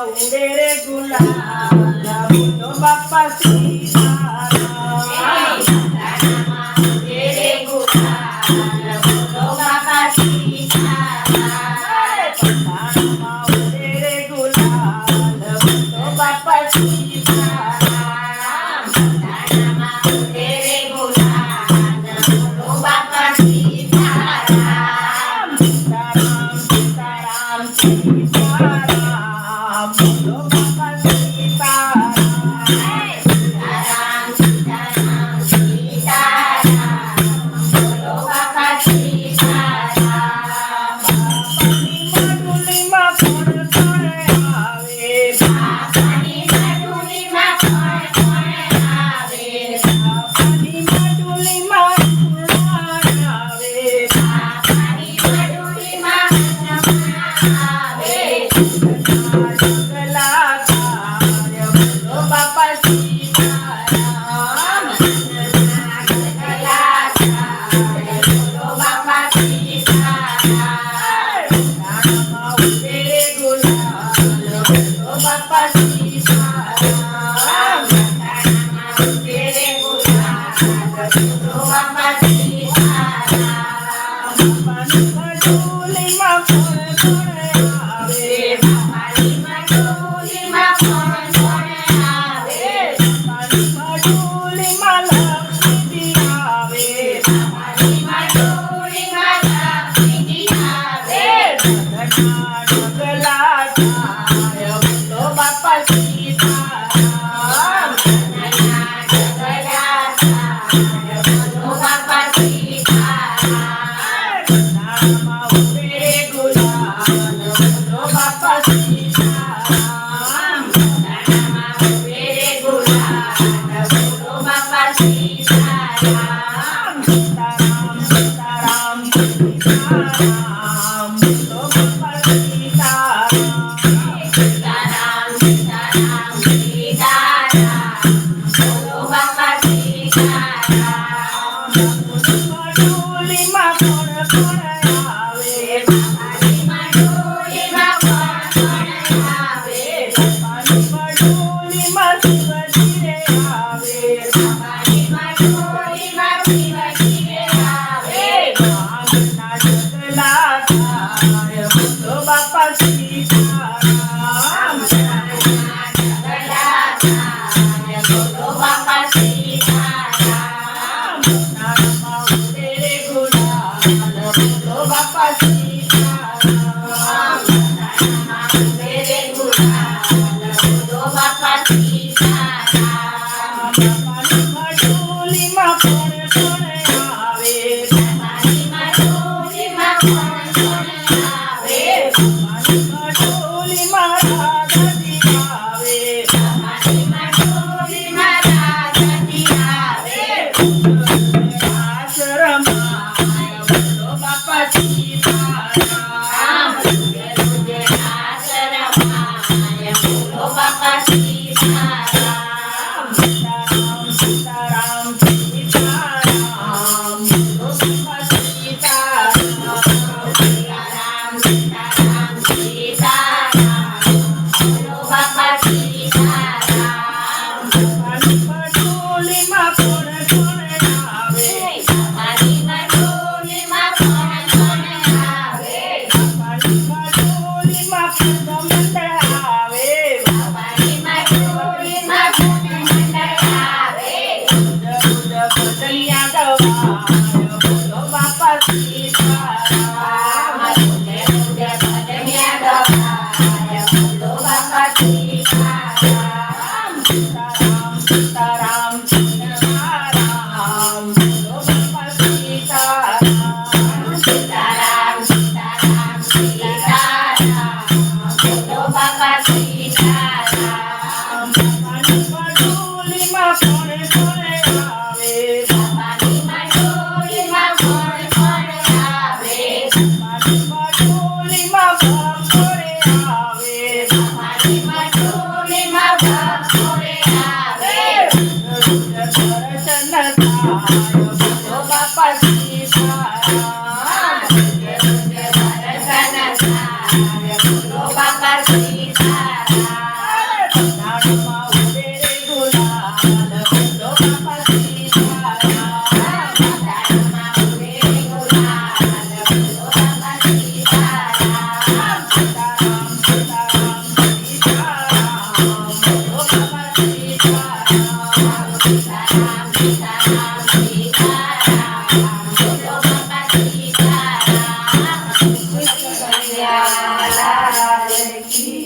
उडे रे गुलाल बोलो बाप्पा सीताराम उडे रे गुलाल बोलो बाप्पा सीताराम उडे रे गुलाल बोलो बाप्पा सीताराम उडे रे गुलाल बोलो बाप्पा सीताराम सीताराम सीताराम सीताराम बोलो बाप्पा सीताराम सीताराम सीताराम सीताराम बोलो बाप्पा सीताराम मधुलिमा कोण कोण आवे बापानी मधुलिमा कोण कोण आवे बापानी मधुलिमा कोण आवे बापानी मधुलिमा कोण आवे जगला कार्य बोलो बाप्पा सीताराम बोलो बाप्पा सीताराम उडे रे गुलाल बोलो बाप्पा सीताराम उडे रे गुलाल बोलो बाप्पा सीताराम बापानी मधुलिमा कोण कोण आवे बापानी मधुलिमा कोण कोण आवे बापानी मधुलिमा लक्ष्मी आवे बापानी मधुलिमा लक्ष्मी आवे जगला कार्य बोलो बाप्पा सीताराम बोलो बाप्पा सीताराम उडे रे गुलाल बोलो बाप्पा सीताराम उडे रे गुलाल बोलो बाप्पा सीताराम सीताराम सीताराम सीताराम बोलो बाप्पा सीताराम सीताराम सीताराम सीताराम बोलो बाप्पा सीताराम मधुलिमा कोण कोण आवे बापानी मधुलिमा कोण कोण आवे बापानी मधुलिमा शिवजीरे आवे बापानी मधुलिमा शिवजीरे आवे मागना जगला कार्य बोलो बाप्पा सीताराम बोलो बाप्पा सीताराम उडे रे गुलाल बोलो बाप्पा सीताराम उडे रे गुलाल बोलो बाप्पा सीताराम बापानी मधुलिमा कोण कोण आवे बापानी मधुलिमा कोण कोण आवे बापानी मधुलिमा राधाजी आवे बापानी मधुलिमा राधाजी आवे आश्रमाय बोलो बाप्पा सीताराम तुझे आश्रमाय बोलो बाप्पा सीताराम सीताराम सीताराम सीताराम बोलो बाप्पा सीताराम सीताराम सीताराम सीताराम बोलो बाप्पा सीताराम बापानी मधुलिमा कोण कोण आवे बापानी मधुलिमा कोण कोण आवे सीताराम बोलो बाप्पा सीताराम कन्हैया लाल की